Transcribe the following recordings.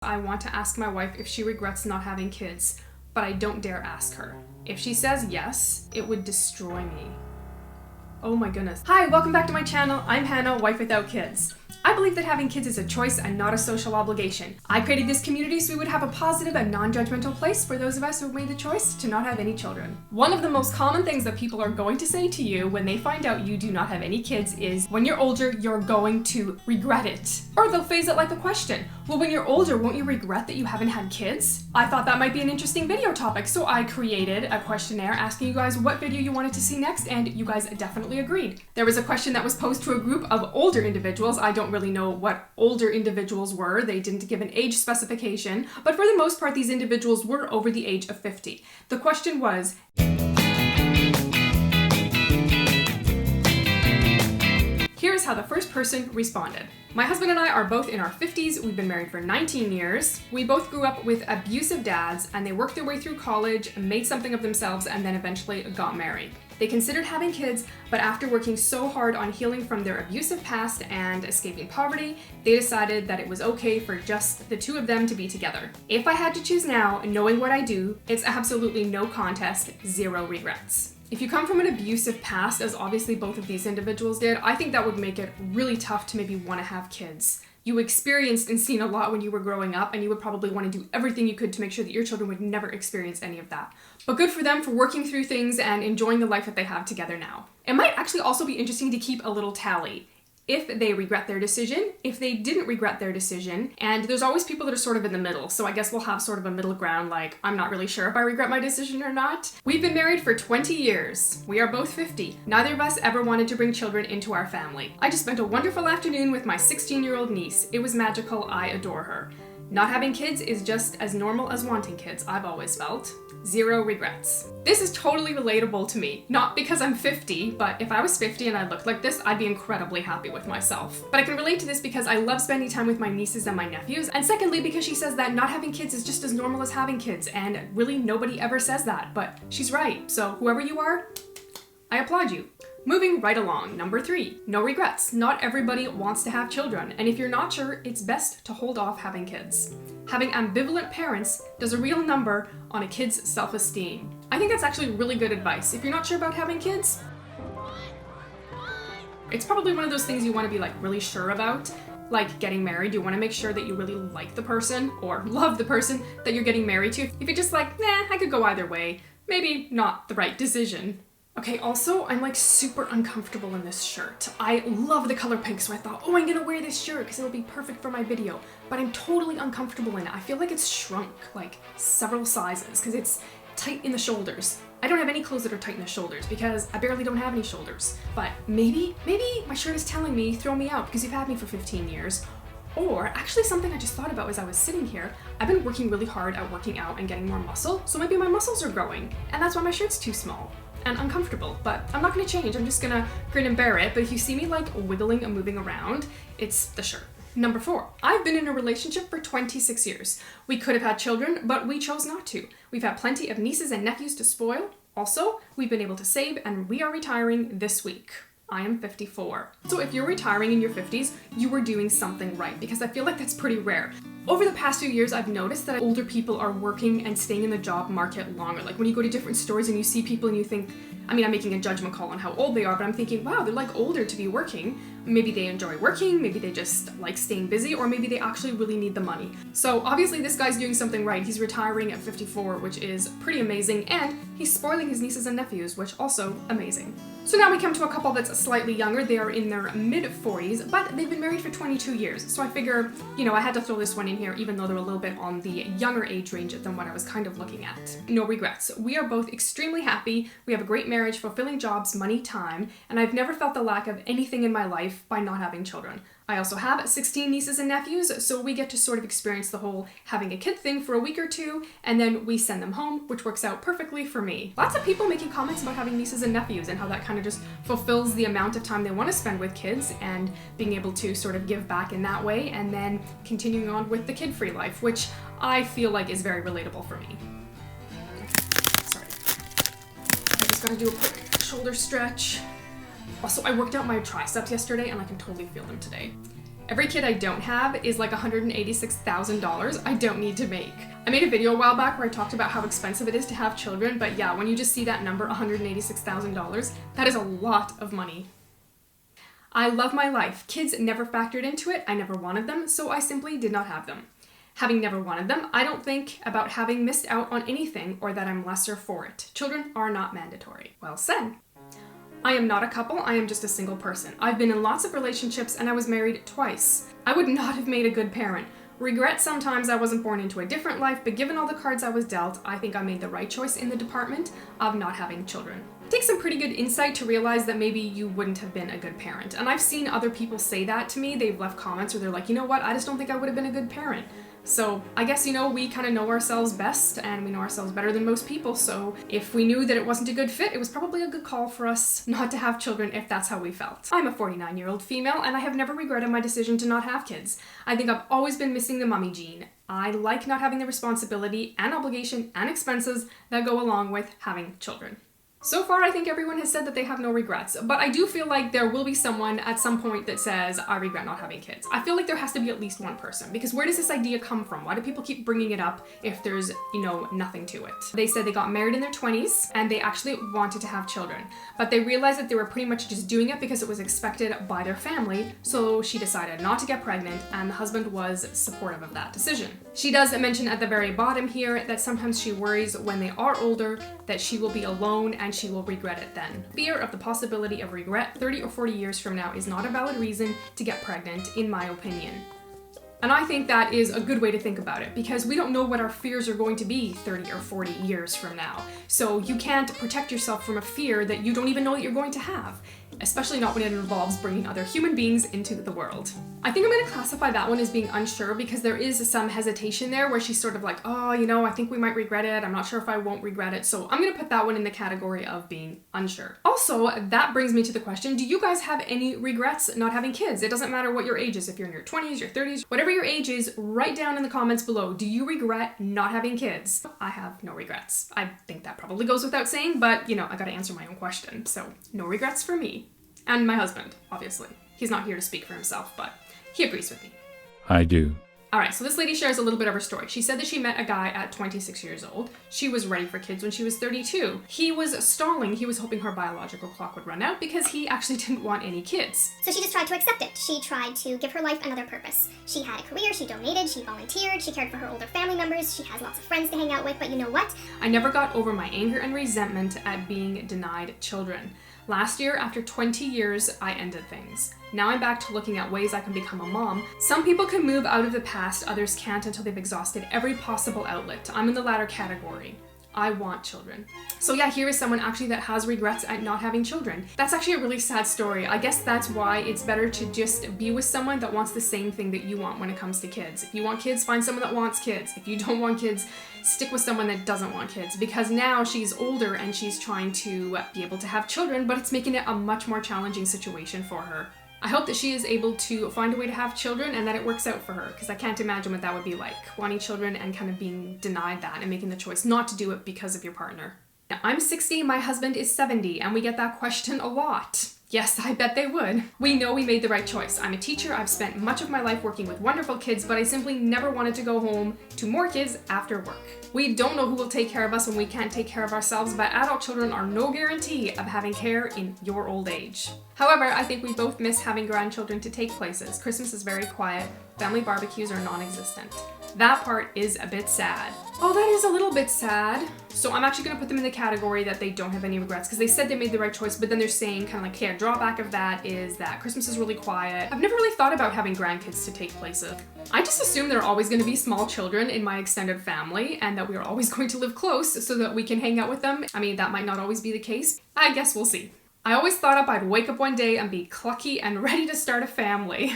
I want to ask my wife if she regrets not having kids, but I don't dare ask her. If she says yes, it would destroy me. Oh my goodness. Hi, welcome back to my channel. I'm Hannah, Wife Without Kids. I believe that having kids is a choice and not a social obligation. I created this community so we would have a positive and non-judgmental place for those of us who have made the choice to not have any children. One of the most common things that people are going to say to you when they find out you do not have any kids is, when you're older, you're going to regret it. Or they'll phrase it like a question. Well, when you're older, won't you regret that you haven't had kids? I thought that might be an interesting video topic, so I created a questionnaire asking you guys what video you wanted to see next, and you guys definitely agreed. There was a question that was posed to a group of older individuals. I don't really know what older individuals were. They didn't give an age specification, but for the most part, these individuals were over the age of 50. The question was, here's how the first person responded. My husband and I are both in our 50s. We've been married for 19 years. We both grew up with abusive dads, and they worked their way through college, made something of themselves, and then eventually got married. They considered having kids, but after working so hard on healing from their abusive past and escaping poverty, they decided that it was okay for just the two of them to be together. If I had to choose now, knowing what I do, it's absolutely no contest, zero regrets. If you come from an abusive past, as obviously both of these individuals did, I think that would make it really tough to maybe want to have kids. You experienced and seen a lot when you were growing up, and you would probably want to do everything you could to make sure that your children would never experience any of that. But good for them for working through things and enjoying the life that they have together now. It might actually also be interesting to keep a little tally. If they regret their decision, if they didn't regret their decision, and there's always people that are sort of in the middle, so I guess we'll have sort of a middle ground, like, I'm not really sure if I regret my decision or not. We've been married for 20 years. We are both 50. Neither of us ever wanted to bring children into our family. I just spent a wonderful afternoon with my 16-year-old niece. It was magical. I adore her. Not having kids is just as normal as wanting kids, I've always felt. Zero regrets. This is totally relatable to me. Not because I'm 50, but if I was 50 and I looked like this, I'd be incredibly happy with myself. But I can relate to this because I love spending time with my nieces and my nephews, and secondly because she says that not having kids is just as normal as having kids, and really nobody ever says that, but she's right. So whoever you are, I applaud you. Moving right along, number 3, no regrets. Not everybody wants to have children, and if you're not sure, it's best to hold off having kids. Having ambivalent parents does a real number on a kid's self-esteem. I think that's actually really good advice. If you're not sure about having kids, it's probably one of those things you want to be like really sure about. Like getting married, you want to make sure that you really like the person or love the person that you're getting married to. If you're just like, nah, I could go either way, maybe not the right decision. Okay, also, I'm like super uncomfortable in this shirt. I love the color pink, so I thought, oh, I'm gonna wear this shirt because it'll be perfect for my video. But I'm totally uncomfortable in it. I feel like it's shrunk like several sizes because it's tight in the shoulders. I don't have any clothes that are tight in the shoulders because I barely don't have any shoulders. But maybe my shirt is telling me, throw me out because you've had me for 15 years. Or actually something I just thought about as I was sitting here, I've been working really hard at working out and getting more muscle, so maybe my muscles are growing, and that's why my shirt's too small and uncomfortable. But I'm not gonna change, I'm just gonna grin and bear it. But if you see me like wiggling and moving around, it's the shirt. Number 4, I've been in a relationship for 26 years. We could have had children, but we chose not to. We've had plenty of nieces and nephews to spoil. Also, we've been able to save, and we are retiring this week. I am 54. So if you're retiring in your 50s, you were doing something right, because I feel like that's pretty rare. Over the past few years, I've noticed that older people are working and staying in the job market longer. Like when you go to different stores and you see people and you think, I mean, I'm making a judgment call on how old they are, but I'm thinking, wow, they're like older to be working. Maybe they enjoy working, maybe they just like staying busy, or maybe they actually really need the money. So obviously this guy's doing something right. He's retiring at 54, which is pretty amazing, and he's spoiling his nieces and nephews, which also amazing. So now we come to a couple that's slightly younger. They are in their mid-40s, but they've been married for 22 years. So I figure, you know, I had to throw this one in here, even though they're a little bit on the younger age range than what I was kind of looking at. No regrets. We are both extremely happy. We have a great marriage, fulfilling jobs, money, time, and I've never felt the lack of anything in my life by not having children. I also have 16 nieces and nephews, so we get to sort of experience the whole having a kid thing for a week or two, and then we send them home, which works out perfectly for me. Lots of people making comments about having nieces and nephews and how that kind of just fulfills the amount of time they want to spend with kids and being able to sort of give back in that way, and then continuing on with the kid-free life, which I feel like is very relatable for me. Sorry. I just gotta do a quick shoulder stretch. Also, I worked out my triceps yesterday and I can totally feel them today. Every kid I don't have is like $186,000 I don't need to make. I made a video a while back where I talked about how expensive it is to have children, but yeah, when you just see that number, $186,000, that is a lot of money. I love my life. Kids never factored into it. I never wanted them, so I simply did not have them. Having never wanted them, I don't think about having missed out on anything or that I'm lesser for it. Children are not mandatory. Well said. I am not a couple, I am just a single person. I've been in lots of relationships and I was married twice. I would not have made a good parent. Regret sometimes I wasn't born into a different life, but given all the cards I was dealt, I think I made the right choice in the department of not having children. It takes some pretty good insight to realize that maybe you wouldn't have been a good parent. And I've seen other people say that to me. They've left comments where they're like, you know what, I just don't think I would have been a good parent. So I guess, we kind of know ourselves best and we know ourselves better than most people. So if we knew that it wasn't a good fit, it was probably a good call for us not to have children if that's how we felt. I'm a 49-year-old female and I have never regretted my decision to not have kids. I think I've always been missing the mommy gene. I like not having the responsibility and obligation and expenses that go along with having children. So far, I think everyone has said that they have no regrets, but I do feel like there will be someone at some point that says, I regret not having kids. I feel like there has to be at least one person, because where does this idea come from? Why do people keep bringing it up if there's, nothing to it? They said they got married in their 20s and they actually wanted to have children, but they realized that they were pretty much just doing it because it was expected by their family, so she decided not to get pregnant and the husband was supportive of that decision. She does mention at the very bottom here that sometimes she worries when they are older that she will be alone and she will regret it then. Fear of the possibility of regret 30 or 40 years from now is not a valid reason to get pregnant, in my opinion. And I think that is a good way to think about it, because we don't know what our fears are going to be 30 or 40 years from now. So you can't protect yourself from a fear that you don't even know that you're going to have, especially not when it involves bringing other human beings into the world. I think I'm going to classify that one as being unsure, because there is some hesitation there where she's sort of like, oh, I think we might regret it. I'm not sure if I won't regret it. So I'm going to put that one in the category of being unsure. Also, that brings me to the question, do you guys have any regrets not having kids? It doesn't matter what your age is. If you're in your 20s, your 30s, whatever your age is, write down in the comments below, do you regret not having kids? I have no regrets. I think that probably goes without saying, but I gotta answer my own question. So no regrets for me. And my husband, obviously. He's not here to speak for himself, but he agrees with me. I do. Alright, so this lady shares a little bit of her story. She said that she met a guy at 26 years old. She was ready for kids when she was 32. He was stalling. He was hoping her biological clock would run out because he actually didn't want any kids. So she just tried to accept it. She tried to give her life another purpose. She had a career, she donated, she volunteered, she cared for her older family members, she has lots of friends to hang out with, but you know what? I never got over my anger and resentment at being denied children. Last year, after 20 years, I ended things. Now I'm back to looking at ways I can become a mom. Some people can move out of the past, others can't until they've exhausted every possible outlet. I'm in the latter category. I want children. So yeah, here is someone actually that has regrets at not having children. That's actually a really sad story. I guess that's why it's better to just be with someone that wants the same thing that you want when it comes to kids. If you want kids, find someone that wants kids. If you don't want kids, stick with someone that doesn't want kids, because now she's older and she's trying to be able to have children, but it's making it a much more challenging situation for her. I hope that she is able to find a way to have children and that it works out for her, because I can't imagine what that would be like, wanting children and kind of being denied that and making the choice not to do it because of your partner. Now, I'm 60, my husband is 70, and we get that question a lot. Yes, I bet they would. We know we made the right choice. I'm a teacher, I've spent much of my life working with wonderful kids, but I simply never wanted to go home to more kids after work. We don't know who will take care of us when we can't take care of ourselves, but adult children are no guarantee of having care in your old age. However, I think we both miss having grandchildren to take places. Christmas is very quiet, family barbecues are non-existent. That part is a bit sad. Oh, that is a little bit sad. So I'm actually gonna put them in the category that they don't have any regrets, because they said they made the right choice, but then they're saying kind of like, okay, a drawback of that is that Christmas is really quiet. I've never really thought about having grandkids to take places. I just assume there are always gonna be small children in my extended family and that we are always going to live close so that we can hang out with them. I mean, that might not always be the case. I guess we'll see. I always thought I'd wake up one day and be clucky and ready to start a family.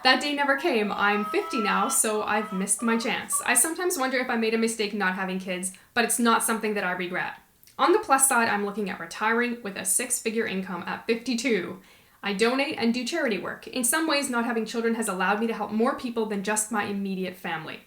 That day never came. I'm 50 now, so I've missed my chance. I sometimes wonder if I made a mistake not having kids, but it's not something that I regret. On the plus side, I'm looking at retiring with a 6-figure income at 52. I donate and do charity work. In some ways, not having children has allowed me to help more people than just my immediate family.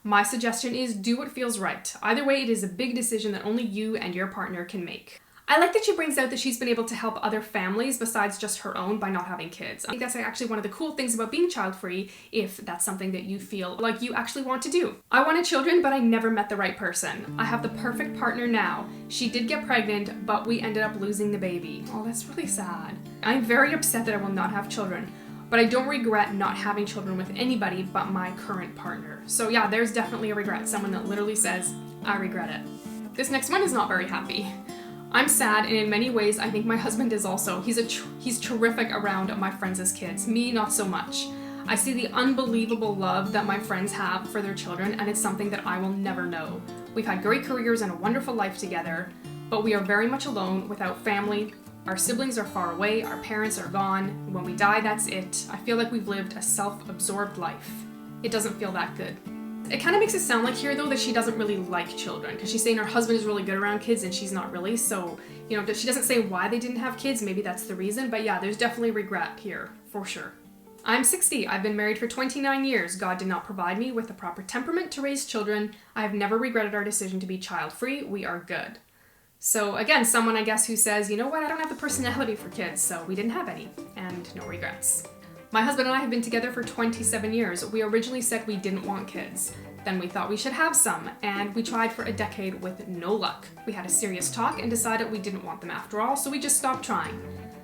My suggestion is do what feels right. Either way, it is a big decision that only you and your partner can make. I like that she brings out that she's been able to help other families besides just her own by not having kids. I think that's actually one of the cool things about being child-free, if that's something that you feel like you actually want to do. I wanted children, but I never met the right person. I have the perfect partner now. She did get pregnant, but we ended up losing the baby. Oh, that's really sad. I'm very upset that I will not have children, but I don't regret not having children with anybody but my current partner. So yeah, there's definitely a regret. Someone that literally says, I regret it. This next one is not very happy. I'm sad, and in many ways, I think my husband is also. He's terrific around my friends' kids. Me, not so much. I see the unbelievable love that my friends have for their children, and it's something that I will never know. We've had great careers and a wonderful life together, but we are very much alone, without family. Our siblings are far away, our parents are gone. When we die, that's it. I feel like we've lived a self-absorbed life. It doesn't feel that good. It kind of makes it sound like here, though, that she doesn't really like children, because she's saying her husband is really good around kids and she's not really, so, you know, she doesn't say why they didn't have kids. Maybe that's the reason, but yeah, there's definitely regret here, for sure. I'm 60. I've been married for 29 years. God did not provide me with the proper temperament to raise children. I have never regretted our decision to be child-free. We are good. So again, someone, I guess, who says, you know what, I don't have the personality for kids, so we didn't have any, and no regrets. My husband and I have been together for 27 years. We originally said we didn't want kids. Then we thought we should have some, and we tried for a decade with no luck. We had a serious talk and decided we didn't want them after all, so we just stopped trying.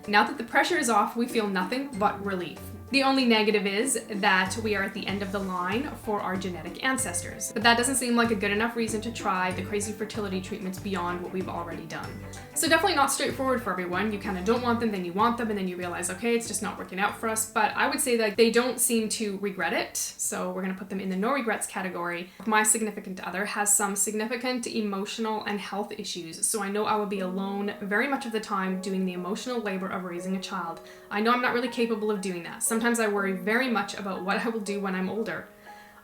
Now that the pressure is off, we feel nothing but relief. The only negative is that we are at the end of the line for our genetic ancestors. But that doesn't seem like a good enough reason to try the crazy fertility treatments beyond what we've already done. So definitely not straightforward for everyone. You kind of don't want them, then you want them, and then you realize, okay, it's just not working out for us. But I would say that they don't seem to regret it. So we're gonna put them in the no regrets category. My significant other has some significant emotional and health issues. So I know I will be alone very much of the time doing the emotional labor of raising a child. I know I'm not really capable of doing that. Sometimes I worry very much about what I will do when I'm older.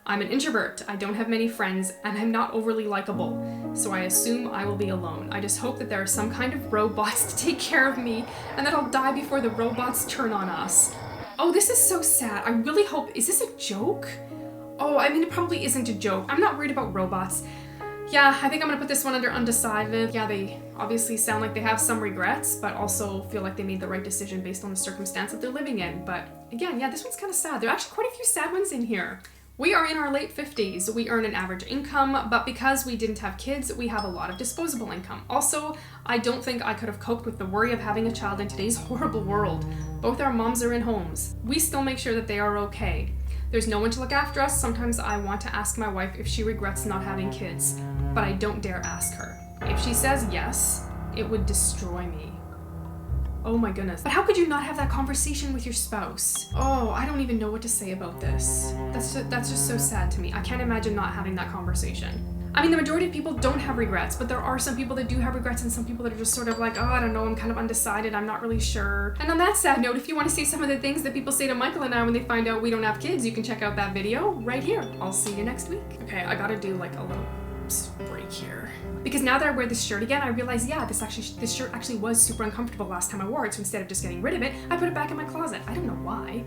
I'm an introvert, I don't have many friends, and I'm not overly likable, so I assume I will be alone. I just hope that there are some kind of robots to take care of me, and that I'll die before the robots turn on us. Oh, this is so sad. I really hope, is this a joke? Oh, I mean, it probably isn't a joke. I'm not worried about robots. Yeah, I think I'm gonna put this one under undecided. Yeah, they obviously sound like they have some regrets, but also feel like they made the right decision based on the circumstance that they're living in. But again, yeah, this one's kind of sad. There are actually quite a few sad ones in here. We are in our late 50s. We earn an average income, but because we didn't have kids, we have a lot of disposable income. Also, I don't think I could have coped with the worry of having a child in today's horrible world. Both our moms are in homes. We still make sure that they are okay. There's no one to look after us. Sometimes I want to ask my wife if she regrets not having kids, but I don't dare ask her. If she says yes, it would destroy me. Oh my goodness. But how could you not have that conversation with your spouse? Oh, I don't even know what to say about this. That's just so sad to me. I can't imagine not having that conversation. I mean, the majority of people don't have regrets, but there are some people that do have regrets and some people that are just sort of like, oh, I don't know, I'm kind of undecided, I'm not really sure. And on that sad note, if you want to see some of the things that people say to Michael and I when they find out we don't have kids, you can check out that video right here. I'll see you next week. Okay, I gotta do like a little break here. Because now that I wear this shirt again, I realize, yeah, this shirt actually was super uncomfortable last time I wore it, so instead of just getting rid of it, I put it back in my closet. I don't know why.